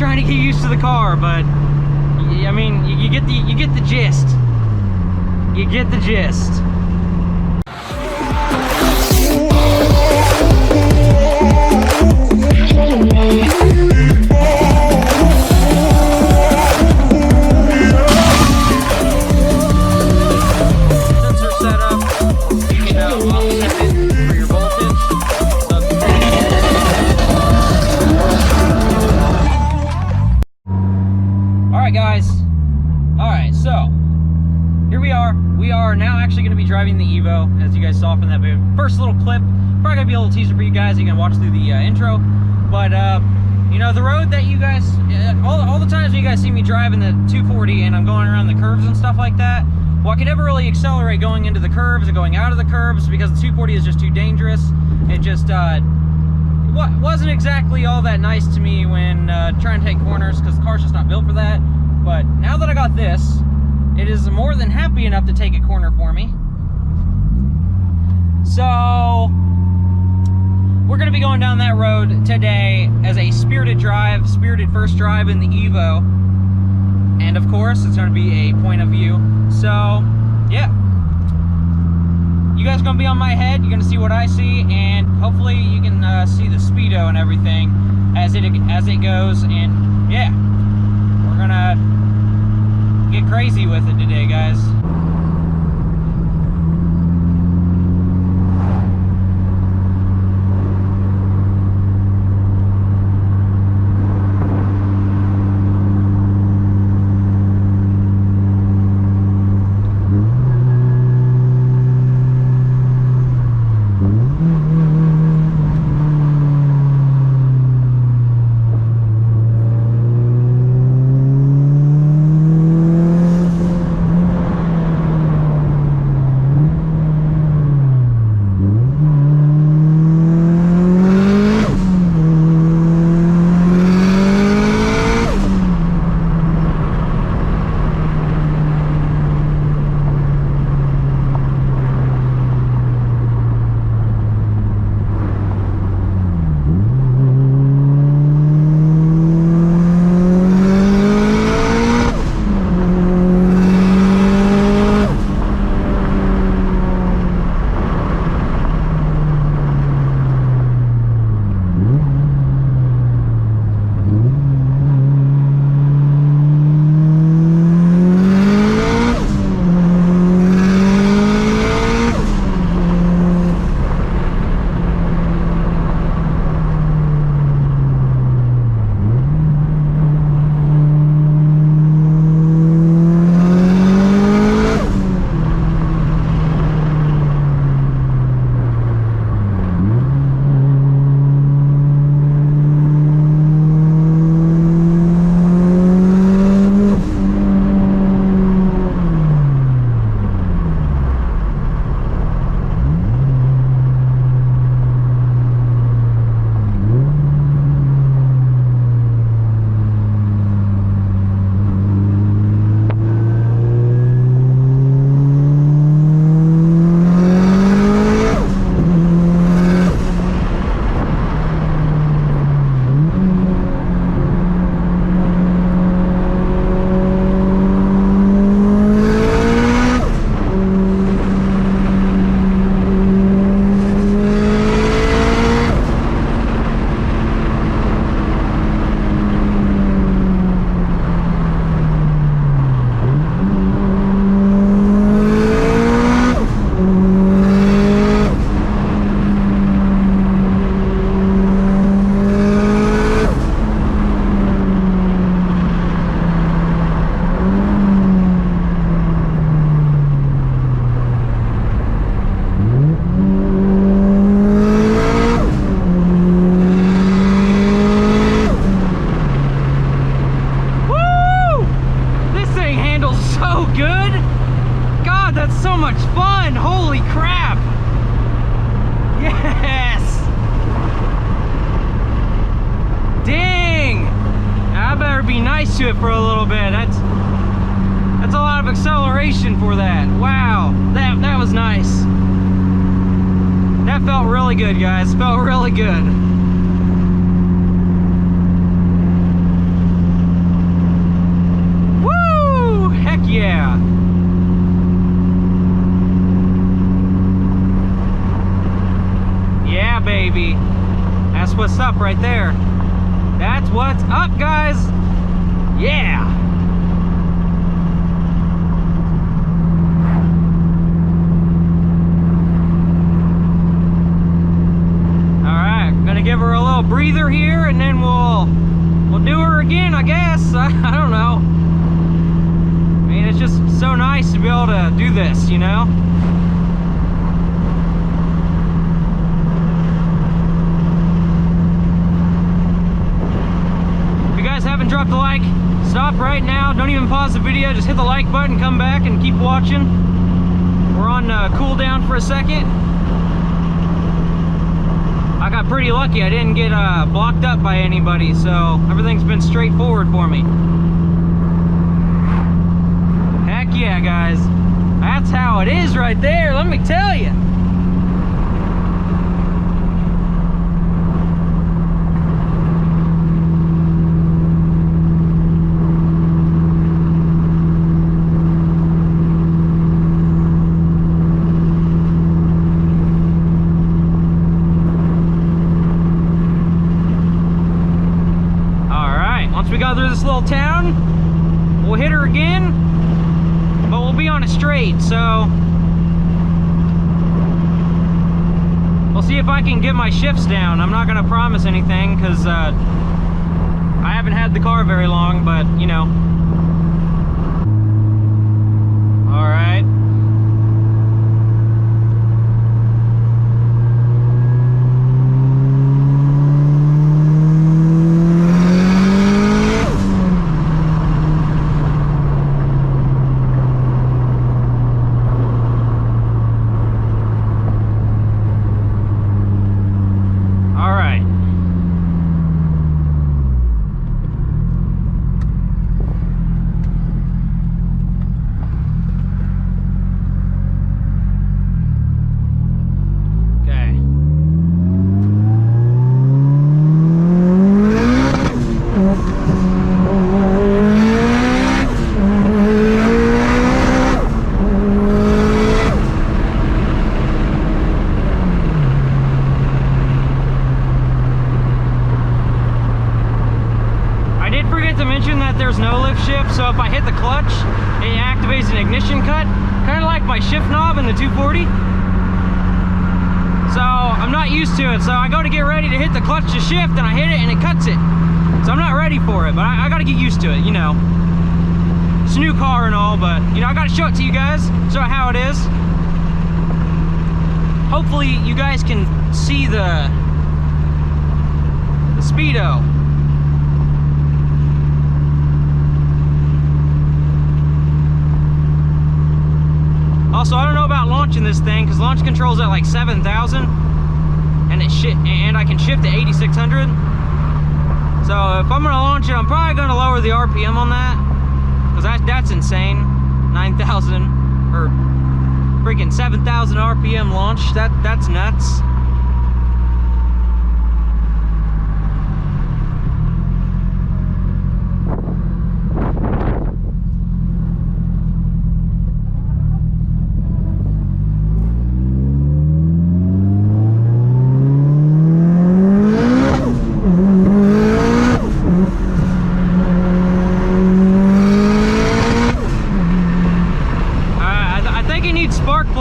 trying to get used to the car, but I mean, you get the gist. You get the gist. Guys, all right, so here we are now actually going to be driving the Evo, as you guys saw from that first little clip. Probably gonna be a little teaser for you guys. You can watch through the intro, but you know, the road that you guys all the times when you guys see me driving the 240 and I'm going around the curves and stuff like that, well, I can never really accelerate going into the curves or going out of the curves because the 240 is just too dangerous. It just wasn't exactly all that nice to me when trying to take corners, because the car's just not built for that. But now that I got this, it is more than happy enough to take a corner for me. So we're going to be going down that road today as a spirited first drive in the Evo. And of course, it's going to be a point of view. So yeah, you guys are going to be on my head. You're going to see what I see, and hopefully you can see the speedo and everything as it goes. And yeah, we're gonna get crazy with it today, guys. To it for a little bit. That's a lot of acceleration for that. Wow, that was nice. That felt really good, guys. Felt really good. up right there. That's what's up, guys. Yeah. All right, gonna give her a little breather here, and then we'll do her again, I guess. I don't know. I mean, it's just so nice to be able to do this, you know? If you guys haven't dropped a like, stop right now. Don't even pause the video. Just hit the like button, come back, and keep watching. We're on cooldown for a second. I got pretty lucky. I didn't get blocked up by anybody, so everything's been straightforward for me. Heck yeah, guys. That's how it is right there, let me tell you. Once we go through this little town, we'll hit her again, but we'll be on a straight, so we'll see if I can get my shifts down. I'm not gonna promise anything because I haven't had the car very long, but you know. All right. There's no lift shift, so if I hit the clutch, it activates an ignition cut, kind of like my shift knob in the 240. So I'm not used to it, so I go to get ready to hit the clutch to shift, and I hit it and it cuts it. So I'm not ready for it, but I gotta get used to it, you know. It's a new car and all, but you know, I gotta show it to you guys, show how it is. Hopefully you guys can see the speedo. Also, I don't know about launching this thing because launch control's at like 7,000, and I can shift to 8,600. So if I'm gonna launch it, I'm probably gonna lower the RPM on that because that's insane. 9,000 or freaking 7,000 RPM launch. That's nuts.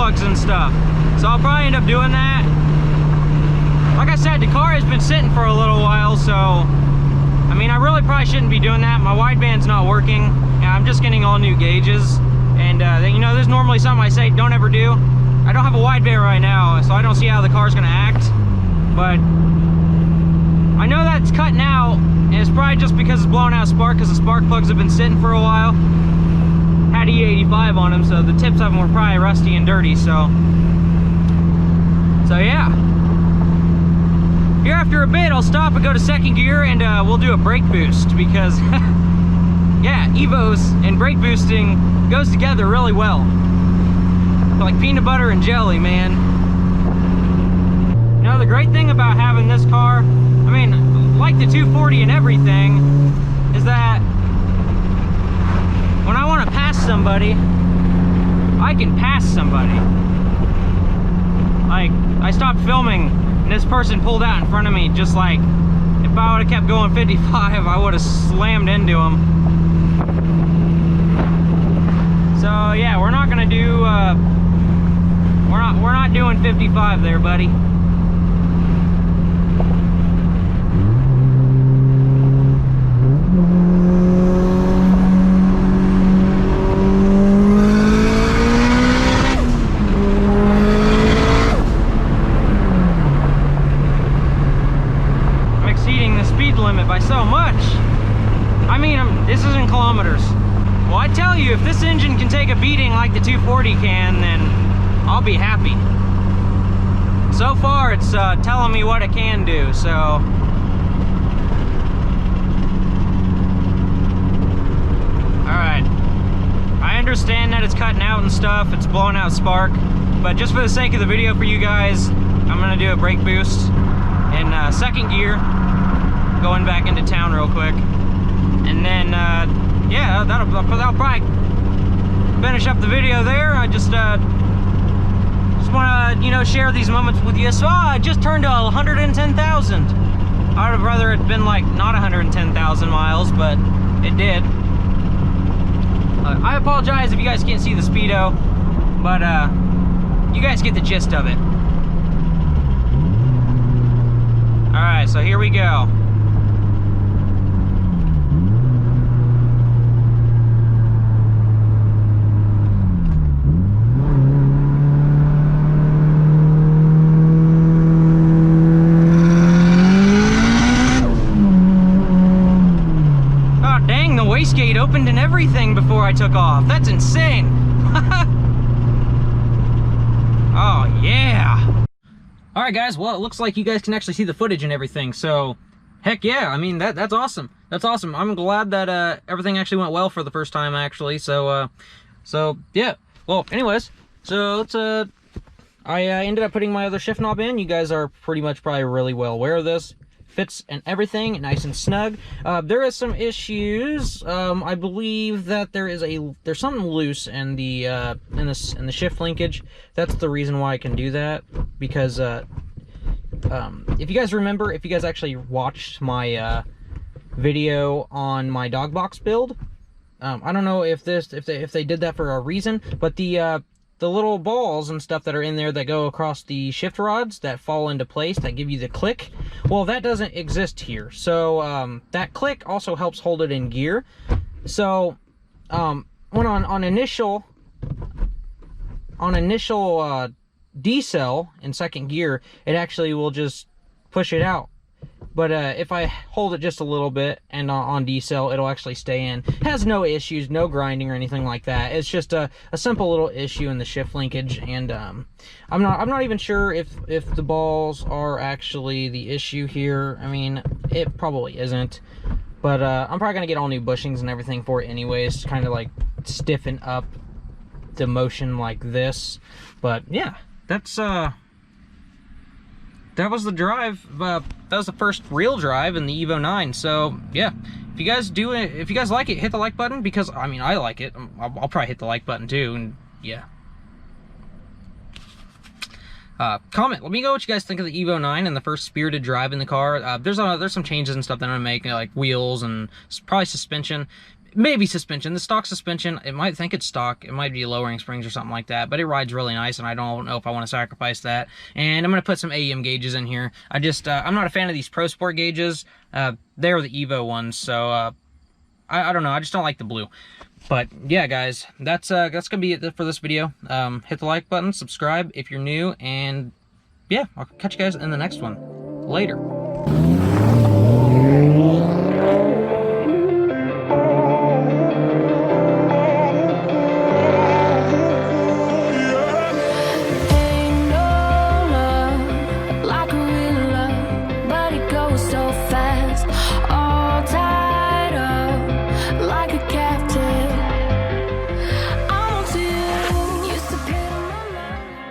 And stuff, so I'll probably end up doing that. Like I said, the car has been sitting for a little while, so I mean, I really probably shouldn't be doing that. My wideband's not working, and I'm just getting all new gauges, and you know, there's normally something I say don't ever do. I don't have a wideband right now, so I don't see how the car's gonna act, but I know that's cutting out, and it's probably just because it's blowing out spark, because the spark plugs have been sitting for a while. Had E85 on them, so the tips of them were probably rusty and dirty, so yeah. Here after a bit, I'll stop and go to second gear, and we'll do a brake boost, because yeah, Evos and brake boosting goes together really well. Like peanut butter and jelly, man. You know, the great thing about having this car, I mean, like the 240 and everything, is that when I want to pass somebody, I can pass somebody. Like, I stopped filming and this person pulled out in front of me just like if I would have kept going 55, I would have slammed into him. So yeah, we're not gonna do we're not doing 55 there, buddy. I'm exceeding the speed limit by so much. I mean, this is in kilometers. Well, I tell you, if this engine can take a beating like the 240 can, then I'll be happy. So far, it's telling me what it can do, so. Alright. I understand that it's cutting out and stuff, it's blowing out spark, but just for the sake of the video for you guys, I'm gonna do a brake boost in second gear, going back into town real quick. And then, yeah, that'll probably finish up the video there. I just want to, you know, share these moments with you. So I just turned to 110,000. I'd have rather it been like not 110,000 miles, but it did. I apologize if you guys can't see the speedo, but you guys get the gist of it. All right, so here we go. Wastegate opened and everything before I took off. That's insane. Oh yeah. All right guys, well it looks like you guys can actually see the footage and everything, so heck yeah. I mean, that's awesome. That's awesome. I'm glad that everything actually went well for the first time actually. So yeah. Well, anyways, so let's I ended up putting my other shift knob in. You guys are pretty much probably really well aware of this. Fits and everything, nice and snug. There is some issues. I believe that there's something loose in the shift linkage. That's the reason why I can do that, because if you guys remember, if you guys actually watched my video on my Dogbox build, I don't know if they did that for a reason, but the little balls and stuff that are in there that go across the shift rods that fall into place, that give you the click, well, that doesn't exist here. So that click also helps hold it in gear. So when on initial decel in second gear, it actually will just push it out. But if I hold it just a little bit and on decel, it'll actually stay in. It has no issues, no grinding or anything like that. It's just a simple little issue in the shift linkage, and I'm not even sure if the balls are actually the issue here. I mean, it probably isn't, but I'm probably gonna get all new bushings and everything for it anyways, to kind of like stiffen up the motion like this. But yeah, that's that was the drive. That was the first real drive in the Evo 9. So yeah, if you guys like it, hit the like button, because I mean, I like it. I'll probably hit the like button too, and yeah. Comment, let me know what you guys think of the Evo 9 and the first spirited drive in the car. There's some changes and stuff that I'm making, like wheels and probably suspension. Maybe suspension. The stock suspension, it might think it's stock. It might be lowering springs or something like that, but it rides really nice, and I don't know if I want to sacrifice that. And I'm going to put some AEM gauges in here. I'm not a fan of these Pro Sport gauges. They're the Evo ones, so I don't know. I just don't like the blue. But yeah, guys, that's going to be it for this video. Hit the like button, subscribe if you're new, and yeah, I'll catch you guys in the next one. Later.